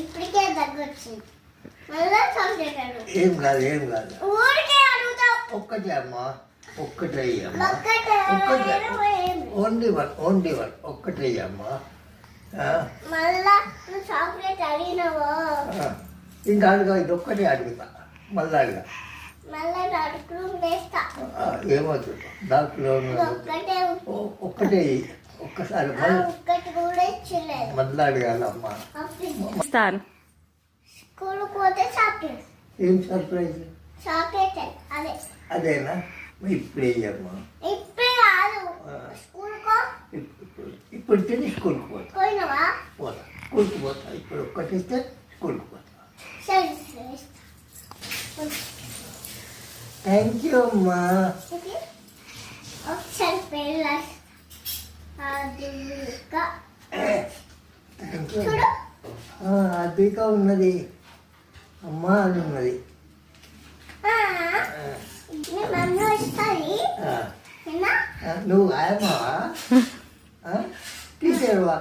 ఇప్పటికే తగ్గొచ్చింది. మళ్ళా చాక్లెట్ అడుగు. ఏం కాదు ఏం కాదు. ఊరికే అడుగుతావు. ఒక్కటే అమ్మా, ఒక్కటే అమ్మా, ఒక్కటే ఒక్కటే, ఏం ఓన్లీ వన్ ఒక్కటే అమ్మా. మళ్ళా నువ్వు చాక్లెట్ అడిగినావో ఇంకా అడుగు, ఇది ఒక్కటే అడుగుతా. మళ్ళా అడుగు, మళ్ళా అడుగులు వేస్తా. ఏమవుతుంది దాంట్లో ఒక్కటే ఒక్కటే ఒక్కసారి ఒక్కటి కూడా ఇచ్చలేదు. మళ్ళా అడగాలమ్మా. ఇస్తాను. స్కూల్ పోతే చాక్లెట్. ఏం సర్ప్రైజ్? చాక్లెట్ అదే. అదేనా? ఇప్పుడే అమ్మా. ఇప్పుడే కాదు, స్కూల్ కో. ఇప్పుడు తిని స్కూల్కి పోతా. పోయినావా? పోతా, స్కూల్కి పోతా. ఇప్పుడు ఒక్కటి ఇస్తే స్కూల్కి పోతా. సరే సరే. థ్యాంక్ యూ అమ్మా. ఇది ఒకసారి పేరు అదిక థ్యాంక్ యూ. చూడు. అద్విక ఉన్నది, అమ్మ అని ఉన్నది. మీ మమ్మీ వస్తుంది. నువ్వు ఆయమ్మా టీచర్వా?